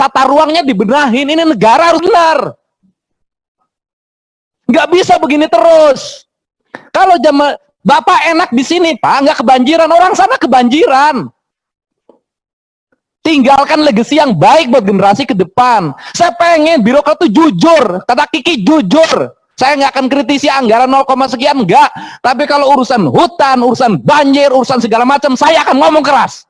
tata ruangnya dibenahin. Ini negara harus benar. Nggak bisa begini terus. Kalau Bapak enak di sini, Pak, nggak kebanjiran. Orang sana kebanjiran. Tinggalkan legasi yang baik buat generasi ke depan. Saya pengen birokrat itu jujur. Kata Kiki, jujur. Saya nggak akan kritisi anggaran 0, sekian, enggak. Tapi kalau urusan hutan, urusan banjir, urusan segala macam, saya akan ngomong keras.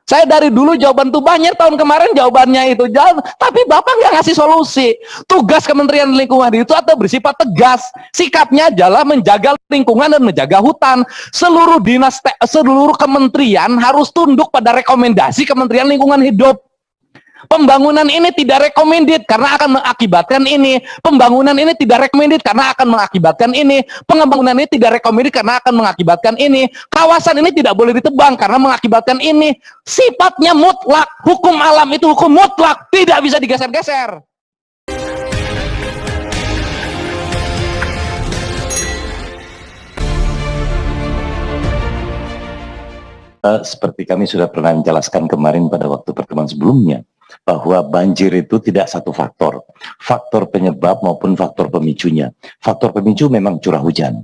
Saya dari dulu jawaban tuh banyak, tahun kemarin jawabannya itu jalan, tapi Bapak nggak ngasih solusi. Tugas Kementerian Lingkungan itu atau bersifat tegas, sikapnya adalah menjaga lingkungan dan menjaga hutan. Seluruh dinas, seluruh kementerian harus tunduk pada rekomendasi Kementerian Lingkungan Hidup. Pembangunan ini tidak recommended karena akan mengakibatkan ini. Pembangunan ini tidak recommended karena akan mengakibatkan ini. Pembangunan ini tidak recommended karena akan mengakibatkan ini. Kawasan ini tidak boleh ditebang karena mengakibatkan ini. Sifatnya mutlak. Hukum alam itu hukum mutlak. Tidak bisa digeser-geser. Seperti kami sudah pernah menjelaskan kemarin pada waktu pertemuan sebelumnya, bahwa banjir itu tidak satu faktor penyebab maupun faktor pemicunya. Faktor pemicu memang curah hujan.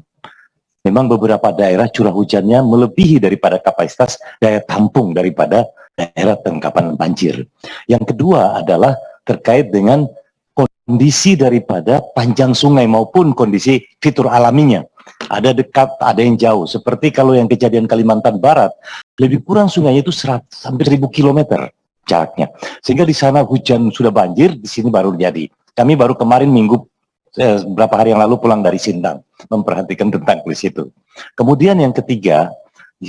Memang beberapa daerah curah hujannya melebihi daripada kapasitas daya tampung daripada daerah tangkapan banjir. Yang kedua adalah terkait dengan kondisi daripada panjang sungai maupun kondisi fitur alaminya. Ada dekat, ada yang jauh. Seperti kalau yang kejadian Kalimantan Barat, lebih kurang sungainya itu hampir 1000 kilometer jaraknya. Sehingga di sana hujan sudah banjir, di sini baru jadi. Kami baru kemarin beberapa hari yang lalu pulang dari Sintang, memperhatikan tentang kondisi itu. Kemudian yang ketiga,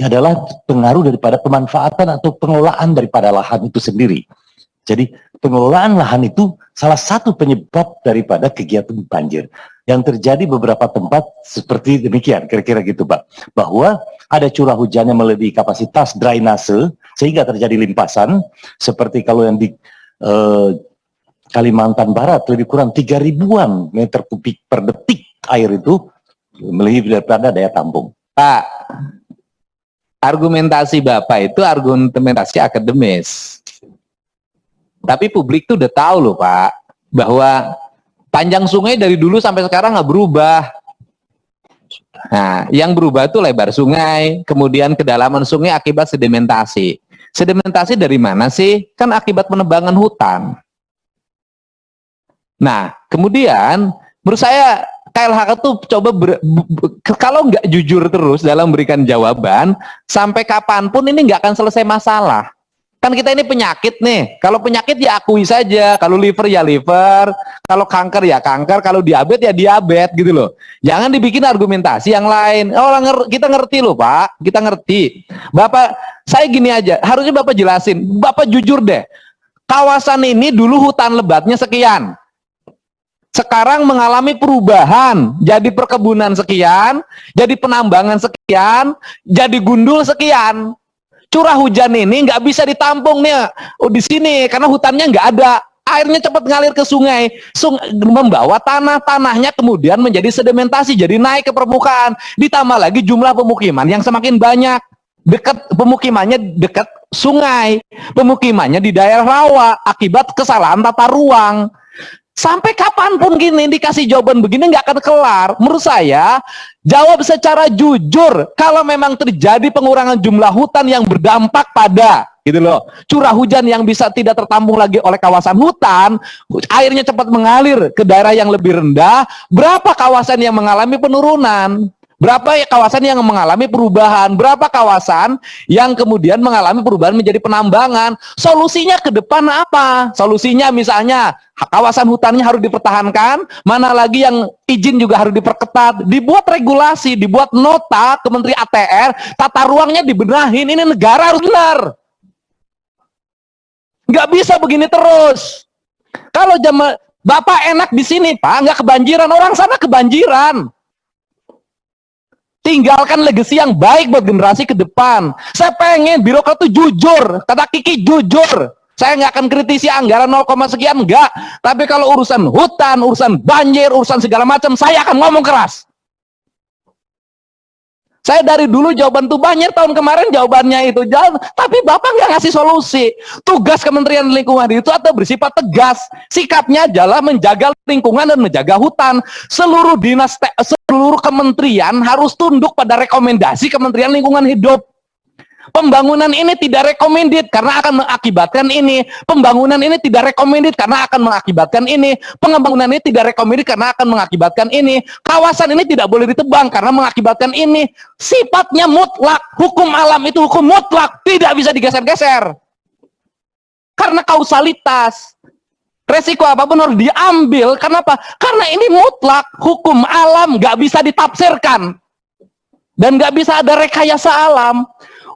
adalah pengaruh daripada pemanfaatan atau pengelolaan daripada lahan itu sendiri. Jadi pengelolaan lahan itu salah satu penyebab daripada kegiatan banjir. Yang terjadi beberapa tempat seperti demikian, kira-kira gitu Pak. Bahwa ada curah hujannya melebihi kapasitas drainase, sehingga terjadi limpasan, seperti kalau yang di Kalimantan Barat, lebih kurang 3.000-an meter kubik per detik air itu melebihi daripada daya tampung. Pak, argumentasi Bapak itu argumentasi akademis. Tapi publik tuh udah tahu loh Pak, bahwa panjang sungai dari dulu sampai sekarang nggak berubah. Nah, yang berubah itu lebar sungai, kemudian kedalaman sungai akibat sedimentasi. Sedimentasi dari mana sih? Kan akibat penebangan hutan. Nah, kemudian menurut saya KLHK tuh coba kalau nggak jujur terus dalam memberikan jawaban, sampai kapanpun ini nggak akan selesai masalah. Kan kita ini penyakit nih. Kalau penyakit ya akui saja. Kalau liver ya liver. Kalau kanker ya kanker. Kalau diabetes ya diabetes gitu loh. Jangan dibikin argumentasi yang lain. Kita ngerti loh Pak. Kita ngerti. Bapak, saya gini aja. Harusnya Bapak jelasin. Bapak jujur deh. Kawasan ini dulu hutan lebatnya sekian. Sekarang mengalami perubahan. Jadi perkebunan sekian. Jadi penambangan sekian. Jadi gundul sekian. Curah hujan ini nggak bisa ditampung nih di sini karena hutannya nggak ada, airnya cepat ngalir ke sungai, membawa tanahnya kemudian menjadi sedimentasi, jadi naik ke permukaan. Ditambah lagi jumlah pemukiman yang semakin banyak, pemukimannya dekat sungai, pemukimannya di daerah rawa akibat kesalahan tata ruang. Sampai kapanpun gini dikasih jawaban begini nggak akan kelar. Menurut saya, jawab secara jujur. Kalau memang terjadi pengurangan jumlah hutan yang berdampak pada gitu loh, curah hujan yang bisa tidak tertampung lagi oleh kawasan hutan, airnya cepat mengalir ke daerah yang lebih rendah. Berapa kawasan yang mengalami penurunan? Berapa kawasan yang mengalami perubahan? Berapa kawasan yang kemudian mengalami perubahan menjadi penambangan? Solusinya ke depan apa? Solusinya misalnya kawasan hutannya harus dipertahankan, mana lagi yang izin juga harus diperketat, dibuat regulasi, dibuat nota ke Menteri ATR, tata ruangnya dibenahin, ini negara harus benar. Nggak bisa begini terus. Kalau Bapak enak di sini Pak, nggak kebanjiran, orang sana kebanjiran. Tinggalkan legasi yang baik buat generasi ke depan. Saya pengen birokrat itu jujur. Kata Kiki, jujur. Saya nggak akan kritisi anggaran 0, sekian, enggak. Tapi kalau urusan hutan, urusan banjir, urusan segala macam, saya akan ngomong keras. Saya dari dulu jawaban tuh banyak, tahun kemarin jawabannya itu jalan, tapi Bapak nggak ngasih solusi. Tugas Kementerian Lingkungan Hidup atau bersifat tegas. Sikapnya adalah menjaga lingkungan dan menjaga hutan. Seluruh dinas, seluruh kementerian harus tunduk pada rekomendasi Kementerian Lingkungan Hidup. Pembangunan ini tidak recommended karena akan mengakibatkan ini. Pembangunan ini tidak recommended karena akan mengakibatkan ini. Pembangunan ini tidak recommended karena akan mengakibatkan ini. Kawasan ini tidak boleh ditebang karena mengakibatkan ini. Sifatnya mutlak. Hukum alam itu hukum mutlak, tidak bisa digeser-geser. Karena kausalitas. Resiko apapun harus diambil. Kenapa? Karena ini mutlak. Hukum alam nggak bisa ditafsirkan. Dan nggak bisa ada rekayasa alam.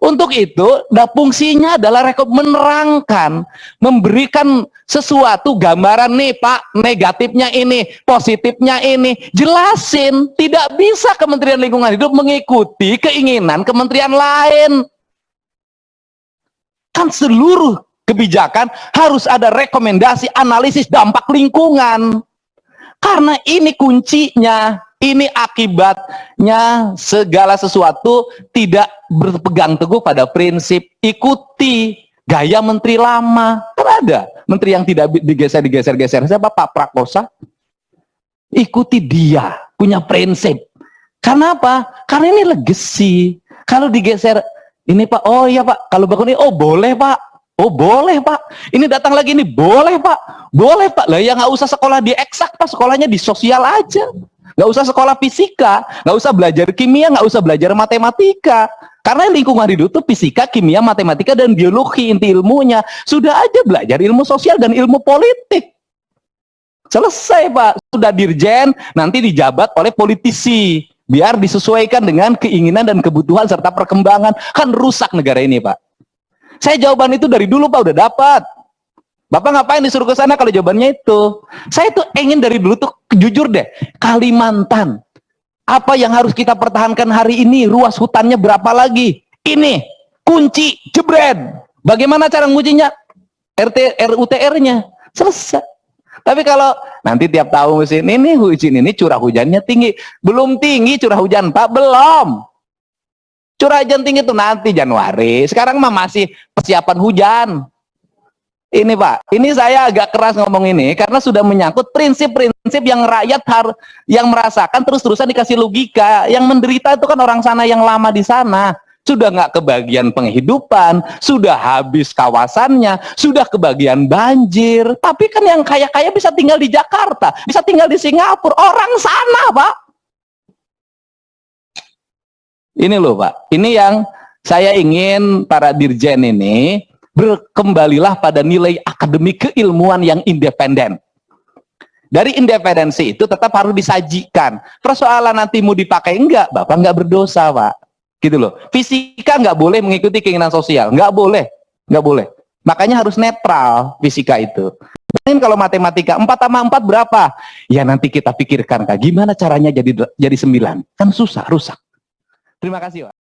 Untuk itu, fungsinya adalah menerangkan, memberikan sesuatu gambaran nih Pak, negatifnya ini, positifnya ini, jelasin. Tidak bisa Kementerian Lingkungan Hidup mengikuti keinginan kementerian lain. Kan seluruh kebijakan harus ada rekomendasi analisis dampak lingkungan. Karena ini kuncinya. Ini akibatnya segala sesuatu tidak berpegang teguh pada prinsip ikuti gaya menteri lama. Kan ada menteri yang tidak digeser-geser. Siapa? Pak Prakosa. Ikuti dia, punya prinsip. Karena apa? Karena ini legacy. Kalau digeser, ini Pak, oh iya Pak, kalau bakal ini, oh boleh Pak. Oh boleh Pak, ini datang lagi ini boleh Pak, boleh Pak. Lah ya nggak usah sekolah di eksak Pak, sekolahnya di sosial aja. Nggak usah sekolah fisika, nggak usah belajar kimia, nggak usah belajar matematika. Karena lingkungan hidup itu fisika, kimia, matematika, dan biologi inti ilmunya. Sudah aja belajar ilmu sosial dan ilmu politik. Selesai Pak, sudah dirjen, nanti dijabat oleh politisi. Biar disesuaikan dengan keinginan dan kebutuhan serta perkembangan. Kan rusak negara ini Pak. Saya jawaban itu dari dulu Pak, udah dapat. Bapak ngapain disuruh ke sana kalau jawabannya itu? Saya tuh ingin dari dulu tuh, jujur deh, Kalimantan. Apa yang harus kita pertahankan hari ini? Ruas hutannya berapa lagi? Ini, kunci, jebret. Bagaimana cara ngujinya? RUTR-nya. Selesai. Tapi kalau nanti tiap tahun musim ini curah hujannya tinggi. Belum tinggi curah hujan Pak, belum. Curah hujan tinggi itu nanti Januari. Sekarang mah masih persiapan hujan. Ini Pak, ini saya agak keras ngomong ini karena sudah menyangkut prinsip-prinsip yang rakyat yang merasakan terus-terusan dikasih logika. Yang menderita itu kan orang sana yang lama di sana. Sudah nggak kebagian penghidupan, sudah habis kawasannya, sudah kebagian banjir. Tapi kan yang kaya-kaya bisa tinggal di Jakarta, bisa tinggal di Singapura. Orang sana Pak. Ini loh Pak, ini yang saya ingin para dirjen ini berkembalilah pada nilai akademik keilmuan yang independen. Dari independensi itu tetap harus disajikan. Persoalan nanti mau dipakai enggak, Bapak enggak berdosa Pak. Gitu loh. Fisika enggak boleh mengikuti keinginan sosial, enggak boleh, enggak boleh. Makanya harus netral fisika itu. Dan kalau matematika 4 tambah 4 berapa? Ya nanti kita pikirkan Kak, gimana caranya jadi 9. Kan susah, rusak. Terima kasih Pak.